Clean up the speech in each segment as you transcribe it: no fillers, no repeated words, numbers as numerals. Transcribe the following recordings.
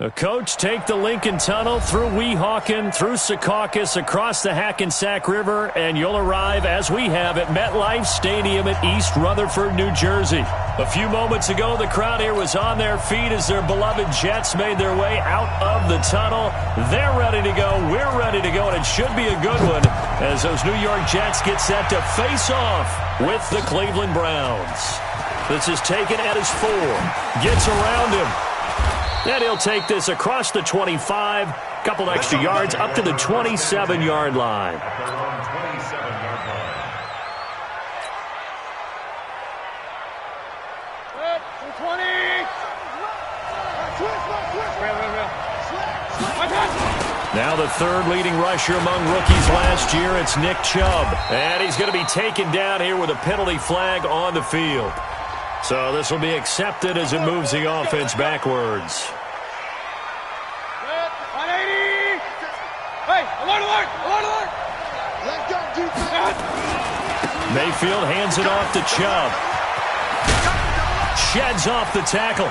The coach take the Lincoln Tunnel through Weehawken, through Secaucus, across the Hackensack River, and you'll arrive, as we have, at MetLife Stadium at East Rutherford, New Jersey. A few moments ago, the crowd here was on their feet as their beloved Jets made their way out of the tunnel. They're ready to go. We're ready to go, and it should be a good one as those New York Jets get set to face off with the Cleveland Browns. This is taken at his 4. Gets around him. And he'll take this across the 25, couple extra yards up to the 27-yard line. Now the third leading rusher among rookies last year, it's Nick Chubb. And he's going to be taken down here with a penalty flag on the field. So this will be accepted as it moves the offense backwards. Mayfield hands it off to Chubb. Sheds off the tackle.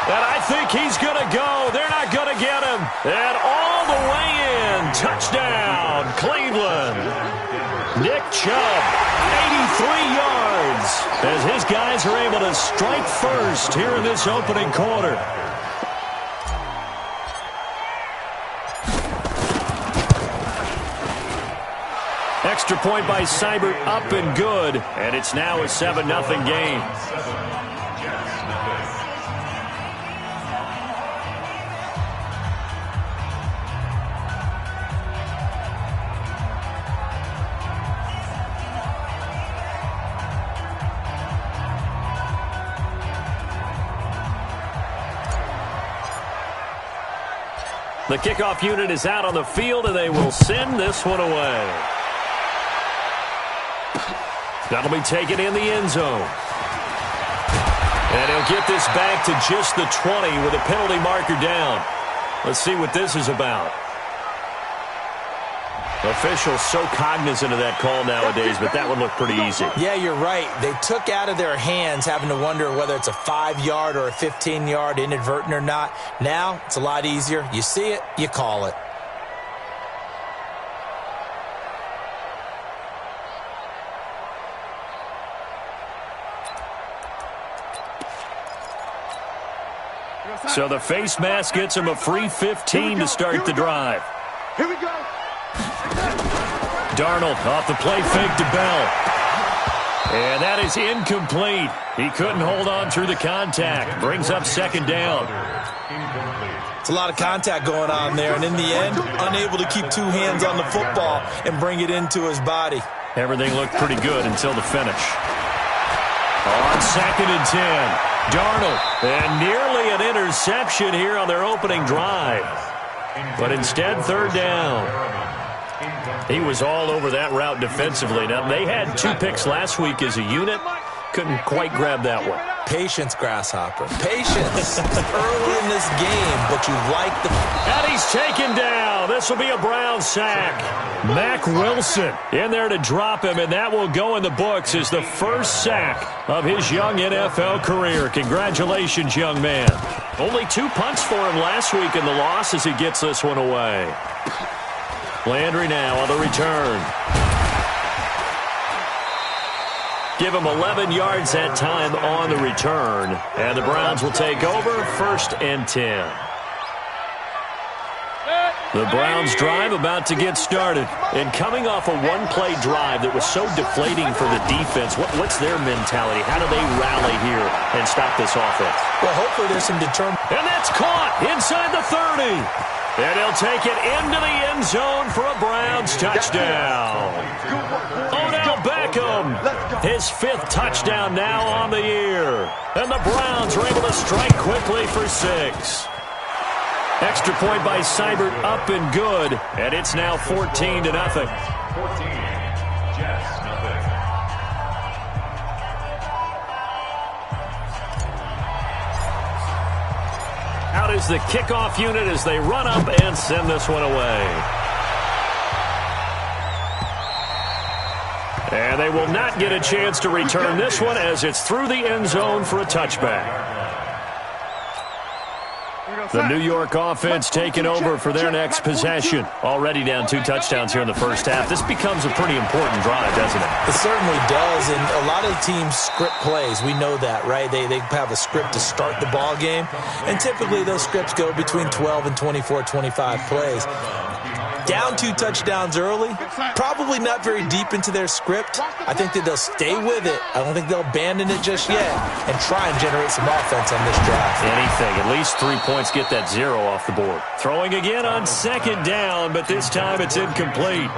And I think he's going to go. They're not going to get him. And all the way in. Touchdown, Cleveland. Nick Chubb, 83 yards, as his guys are able to strike first here in this opening quarter. Extra point by Seibert, up and good, and it's now a 7-0 game. The kickoff unit is out on the field, and they will send this one away. That'll be taken in the end zone. And he'll get this back to just the 20 with a penalty marker down. Let's see what this is about. Officials so cognizant of that call nowadays, but that one looked pretty easy. Yeah, you're right. They took out of their hands having to wonder whether it's a 5-yard or a 15-yard inadvertent or not. Now, it's a lot easier. You see it, you call it. So the face mask gets him a free 15 to start the drive. Here we go. Darnold off the play fake to Bell. And that is incomplete. He couldn't hold on through the contact. Brings up second down. It's a lot of contact going on there, and in the end, unable to keep 2 hands on the football and bring it into his body. Everything looked pretty good until the finish. On 2nd and 10, Darnold. And nearly an interception here on their opening drive. But instead, 3rd down. He was all over that route defensively. Now, they had 2 picks last week as a unit. Couldn't quite grab that one. Patience, Grasshopper. Patience. Early in this game, but you like the... And he's taken down. This will be a Brown sack. Mack Wilson in there to drop him, and that will go in the books as the first sack of his young NFL career. Congratulations, young man. Only 2 punts for him last week in the loss as he gets this one away. Landry now on the return. Give him 11 yards that time on the return. And the Browns will take over 1st and 10. The Browns drive about to get started. And coming off a one-play drive that was so deflating for the defense, what's their mentality? How do they rally here and stop this offense? Well, hopefully there's some determination. And that's caught inside the 30. And he'll take it into the end zone for a Browns touchdown. Odell Beckham, his 5th touchdown now on the year. And the Browns are able to strike quickly for 6. Extra point by Seibert, up and good. And it's now 14-0. 14, Jets, nothing. Out is the kickoff unit as they run up and send this one away. And they will not get a chance to return this one as it's through the end zone for a touchback. The New York offense taking over for their next possession. Already down 2 touchdowns here in the first half. This becomes a pretty important drive, doesn't it? It certainly does, and a lot of teams script plays. We know that, right? They have a script to start the ball game, and typically those scripts go between 12 and 24, 25 plays. Down 2 touchdowns early, probably not very deep into their script. I think that they'll stay with it. I don't think they'll abandon it just yet and try and generate some offense on this drive. Anything. At least 3 points, get that 0 off the board. Throwing again on 2nd down, but this time it's incomplete.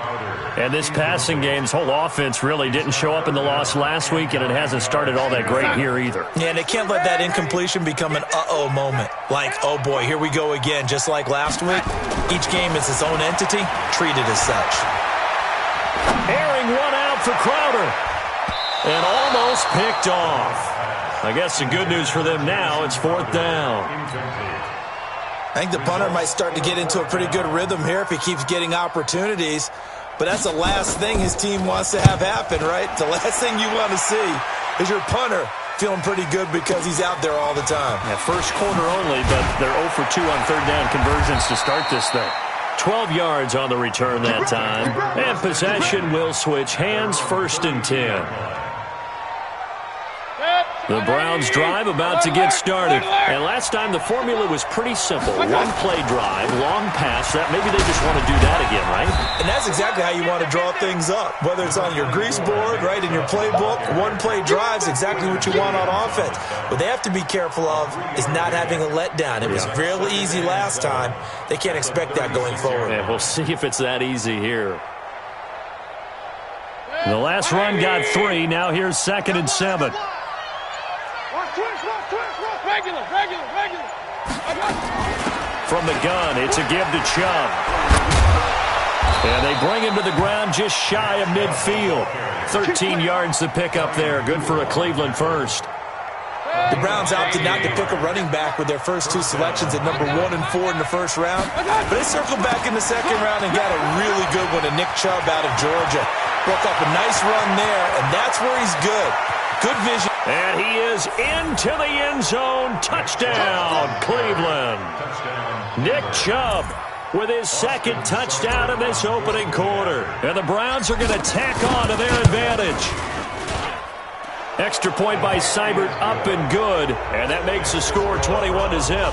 And this passing game's whole offense really didn't show up in the loss last week, and it hasn't started all that great here either. Yeah, and they can't let that incompletion become an uh-oh moment. Like, oh boy, here we go again, just like last week. Each game is its own entity, treated as such. Airing one out for Crowder. And almost picked off. I guess the good news for them now, it's 4th down. I think the punter might start to get into a pretty good rhythm here if he keeps getting opportunities. But that's the last thing his team wants to have happen, right? The last thing you want to see is your punter feeling pretty good because he's out there all the time. Yeah, first quarter only, but they're 0 for 2 on 3rd down conversions to start this thing. 12 yards on the return that time. And possession will switch hands, 1st and 10. The Browns drive about to get started. And last time the formula was pretty simple. 1-play drive, long pass. Maybe they just want to do that again, right? And that's exactly how you want to draw things up. Whether it's on your grease board, right, in your playbook, 1-play drive's exactly what you want on offense. What they have to be careful of is not having a letdown. It was real easy last time. They can't expect that going forward. And we'll see if it's that easy here. The last run got 3. Now here's 2nd and 7. Regular. From the gun, it's a give to Chubb. And they bring him to the ground just shy of midfield. 13 yards to pick up there. Good for a Cleveland first. The Browns opted not to pick a running back with their first 2 selections at number 1 and 4 in the first round. But they circled back in the 2nd round and got a really good one to Nick Chubb out of Georgia. Broke up a nice run there, and that's where he's good. Good vision. And he is into the end zone. Touchdown, Cleveland. Nick Chubb with his 2nd touchdown in this opening quarter. And the Browns are going to tack on to their advantage. Extra point by Seibert, up and good. And that makes the score 21-0.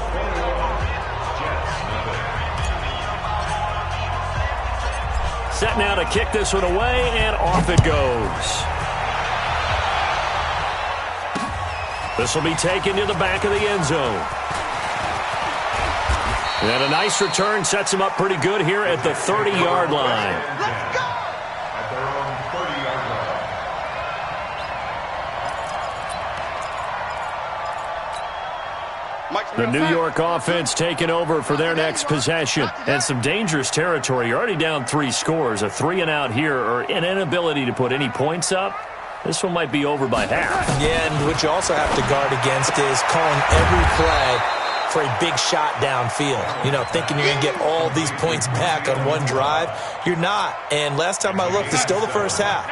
Set now to kick this one away, and off it goes. This will be taken to the back of the end zone. And a nice return sets him up pretty good here at the 30-yard line. Let's go! At their own 30-yard line. The New York offense taking over for their next possession. And some dangerous territory. You're already down 3 scores. A 3-and-out here, or an inability to put any points up. This one might be over by half. Yeah, and what you also have to guard against is calling every play for a big shot downfield. You know, thinking you're going to get all these points back on one drive. You're not. And last time I looked, it's still the first half.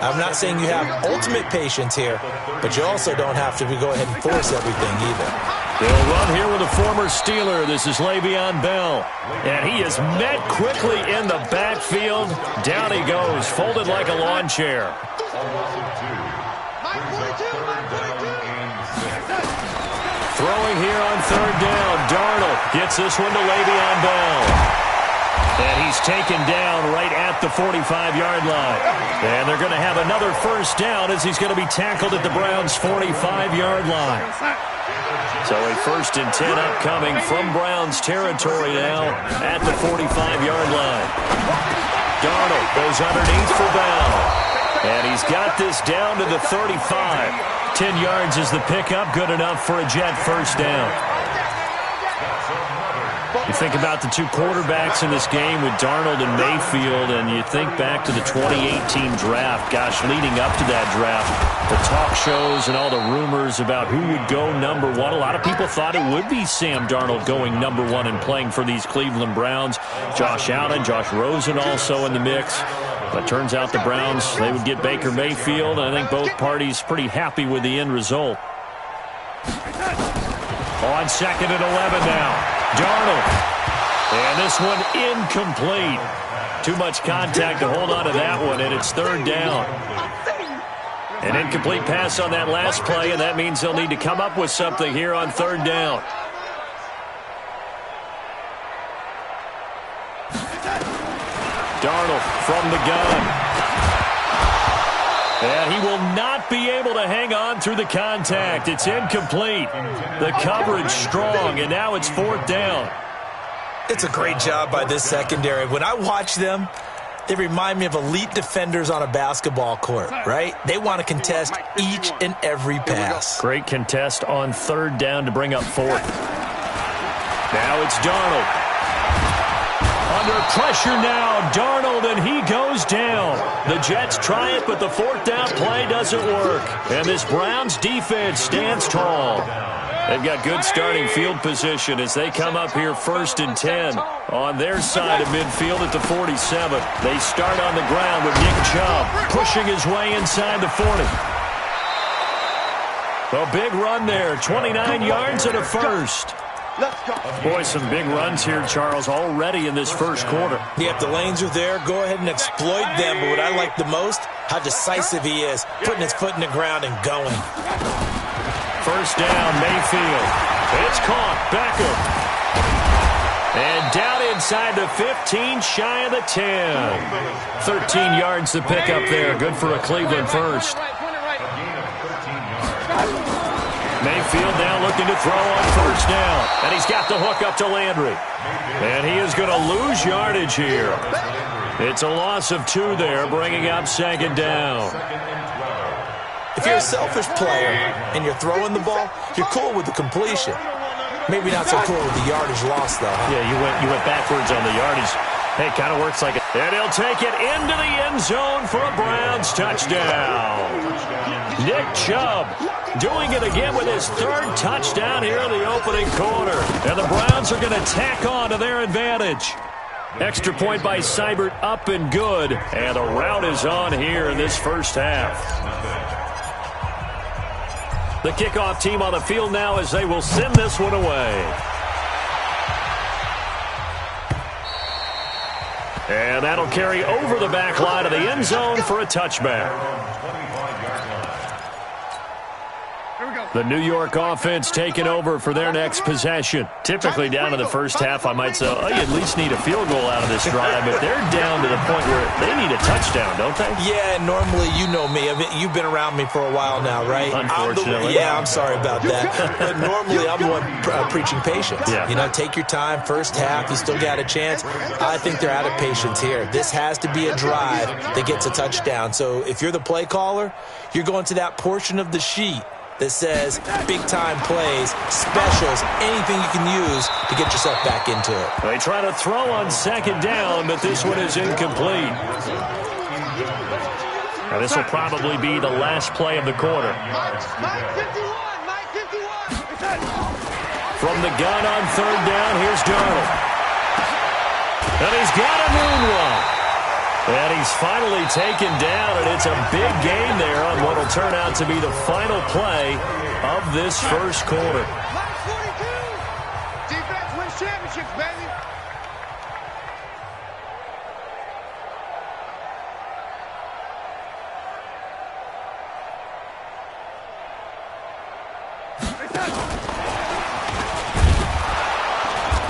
I'm not saying you have ultimate patience here, but you also don't have to go ahead and force everything either. They'll run here with a former Steeler. This is Le'Veon Bell. And he is met quickly in the backfield. Down he goes, folded like a lawn chair. Throwing here on 3rd down. Darnold gets this one to Le'Veon Bell. And he's taken down right at the 45-yard line. And they're going to have another first down as he's going to be tackled at the Browns' 45-yard line. So a 1st and 10 upcoming from Browns territory now at the 45-yard line. Darnold goes underneath for Bell. And he's got this down to the 35. 10 yards is the pickup, good enough for a Jet first down. You think about the 2 quarterbacks in this game with Darnold and Mayfield, and you think back to the 2018 draft. Gosh, leading up to that draft, the talk shows and all the rumors about who would go number 1. A lot of people thought it would be Sam Darnold going number 1 and playing for these Cleveland Browns. Josh Allen, Josh Rosen also in the mix. But turns out the Browns, they would get Baker Mayfield. I think both parties pretty happy with the end result. On 2nd and 11 now. Darnold. And this one incomplete. Too much contact to hold on to that one, and it's 3rd down. An incomplete pass on that last play, and that means they'll need to come up with something here on 3rd down. Darnold from the gun. And he will not be able to hang on through the contact. It's incomplete. The coverage strong, and now it's 4th down. It's a great job by this secondary. When I watch them, they remind me of elite defenders on a basketball court, right? They want to contest each and every pass. Great contest on 3rd down to bring up 4th. Now it's Darnold. Under pressure now, Darnold, and he goes down. The Jets try it, but the 4th down play doesn't work. And this Browns defense stands tall. They've got good starting field position as they come up here 1st and 10 on their side of midfield at the 47. They start on the ground with Nick Chubb pushing his way inside the 40. A big run there, 29 yards and a first. Boy, some big runs here, Charles, already in this first quarter. Yeah, if the lanes are there, go ahead and exploit them. But what I like the most, how decisive he is, putting his foot in the ground and going. 1st down, Mayfield. It's caught. Beckham. And down inside the 15, shy of the 10. 13 yards to pick up there. Good for a Cleveland first. Mayfield now looking to throw on 1st down. And he's got the hook up to Landry. And he is going to lose yardage here. It's a loss of 2 there, bringing up 2nd down. If you're a selfish player and you're throwing the ball, you're cool with the completion. Maybe not so cool with the yardage loss, though. Yeah, you went backwards on the yardage. Hey, kind of works like it. And he'll take it into the end zone for a Browns touchdown. Nick Chubb doing it again with his 3rd touchdown here in the opening quarter. And the Browns are going to tack on to their advantage. Extra point by Seibert, up and good. And the rout is on here in this first half. The kickoff team on the field now as they will send this one away. And that'll carry over the back line of the end zone for a touchback. The New York offense taking over for their next possession. Typically down to the first half, I might say, oh, you at least need a field goal out of this drive, but they're down to the point where they need a touchdown, don't they? Yeah, normally, you know me. I mean, you've been around me for a while now, right? Unfortunately. I'm sorry about that. But normally, I'm the one preaching patience. Yeah. You know, take your time. First half, you still got a chance. I think they're out of patience here. This has to be a drive that gets a touchdown. So if you're the play caller, you're going to that portion of the sheet that says big-time plays, specials, anything you can use to get yourself back into it. They try to throw on 2nd down, but this one is incomplete. Now, this will probably be the last play of the quarter. From the gun on 3rd down, here's Darnold. And he's got a moonwalk. And he's finally taken down, and it's a big gain there on what will turn out to be the final play of this first quarter. Defense wins championships, baby.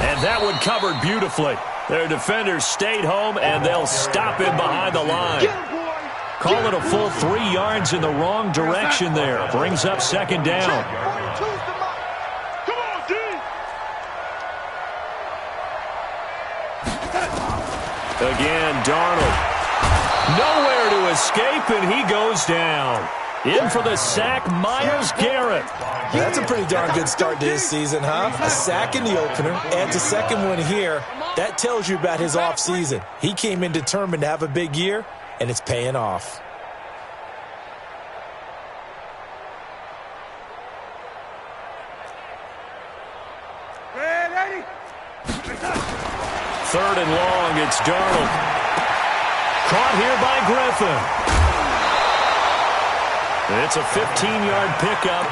And that one covered beautifully. Their defenders stayed home, and they'll stop him behind the line. Call it a full 3 yards in the wrong direction there. Brings up 2nd down. Come on, D. Again, Darnold. Nowhere to escape, and he goes down. In for the sack, Myles Garrett. That's a pretty darn good start to his season, huh? A sack in the opener, adds a second one here. That tells you about his offseason. He came in determined to have a big year, and it's paying off. Ready? 3rd and long, it's Darnold. Caught here by Griffin. It's a 15-yard pickup,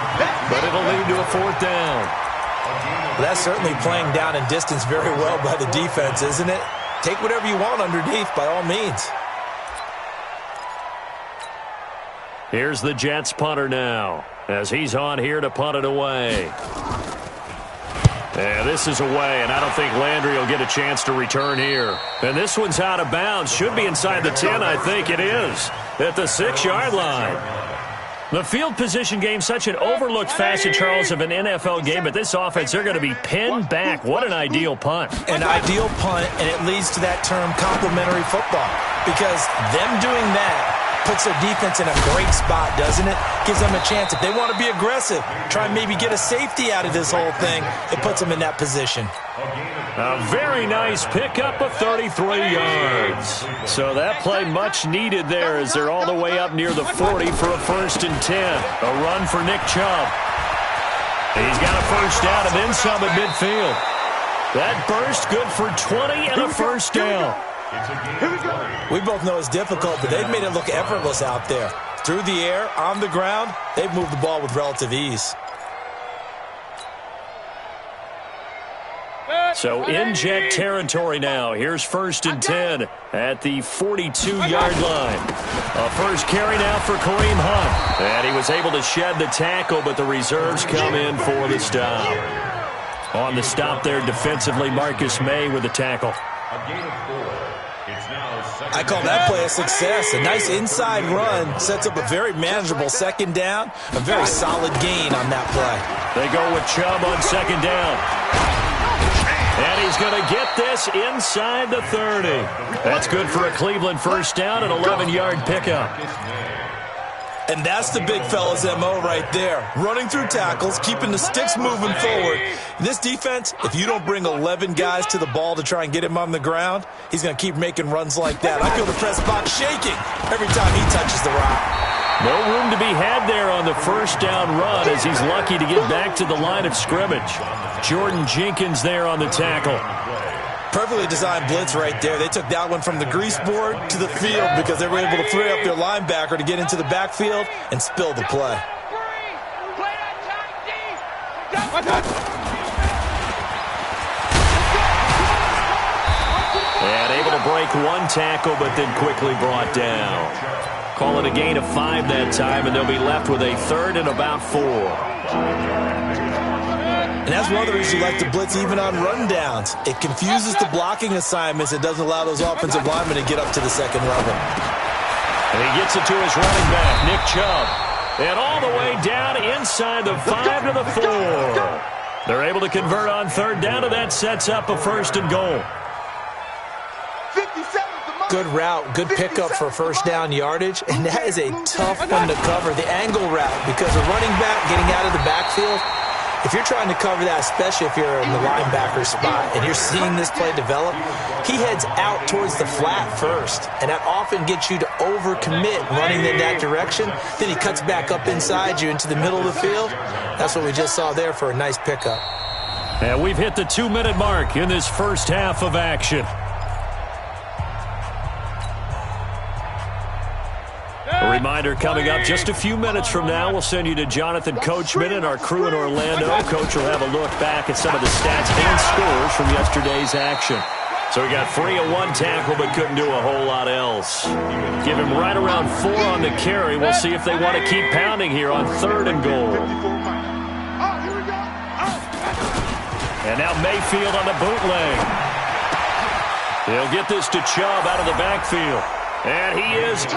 but it'll lead to a 4th down. Well, that's certainly playing down in distance very well by the defense, isn't it? Take whatever you want underneath, by all means. Here's the Jets punter now, as he's on here to punt it away. Yeah, this is away, and I don't think Landry will get a chance to return here. And this one's out of bounds. Should be inside the 10, I think it is, at the 6-yard line. The field position game, such an overlooked facet, Charles, of an NFL game, but this offense, they're going to be pinned back. What an ideal punt. An ideal punt, and it leads to that term complementary football, because them doing that puts their defense in a great spot, doesn't it? Gives them a chance. If they want to be aggressive, try and maybe get a safety out of this whole thing, it puts them in that position. A very nice pickup of 33 yards. So that play much needed there as they're all the way up near the 40 for a 1st and 10. A run for Nick Chubb. He's got a 1st down and then some at midfield. That burst good for 20 and a 1st down. We both know it's difficult, but they've made it look effortless out there. Through the air, on the ground, they've moved the ball with relative ease. So in Jet territory now. Here's 1st and 10 at the 42-yard line. A first carry now for Kareem Hunt. And he was able to shed the tackle, but the reserves come in for the stop. On the stop there defensively, Marcus May with the tackle. I call that play a success. A nice inside run sets up a very manageable 2nd down. A very solid gain on that play. They go with Chubb on 2nd down. And he's going to get this inside the 30. That's good for a Cleveland 1st down, an 11-yard pickup. And that's the big fella's MO right there. Running through tackles, keeping the sticks moving forward. This defense, if you don't bring 11 guys to the ball to try and get him on the ground, he's going to keep making runs like that. I feel the press box shaking every time he touches the rock. No room to be had there on the 1st down run as he's lucky to get back to the line of scrimmage. Jordan Jenkins there on the tackle. Perfectly designed blitz right there. They took that one from the grease board to the field because they were able to free up their linebacker to get into the backfield and spill the play. And able to break one tackle, but then quickly brought down. Call it a gain of 5 that time, and they'll be left with a 3rd and about 4. And that's one of the reasons you like to blitz even on rundowns. It confuses the blocking assignments. It doesn't allow those offensive linemen to get up to the 2nd level. And he gets it to his running back, Nick Chubb. And all the way down inside the 5 to the 4. They're able to convert on 3rd down, and that sets up a 1st and goal. Good route, good pickup for 1st down yardage, and that is a tough one to cover, the angle route, because a running back getting out of the backfield, if you're trying to cover that, especially if you're in the linebacker spot and you're seeing this play develop, he heads out towards the flat first, and that often gets you to overcommit running in that direction. Then he cuts back up inside you into the middle of the field. That's what we just saw there for a nice pickup. And we've hit the 2-minute mark in this 1st half of action. A reminder coming up just a few minutes from now, we'll send you to Jonathan Coachman and our crew in Orlando. Coach will have a look back at some of the stats and scores from yesterday's action. So we got free of 1 tackle, but couldn't do a whole lot else. Give him right around 4 on the carry. We'll see if they want to keep pounding here on 3rd and goal. And now Mayfield on the bootleg. He'll get this to Chubb out of the backfield. And he is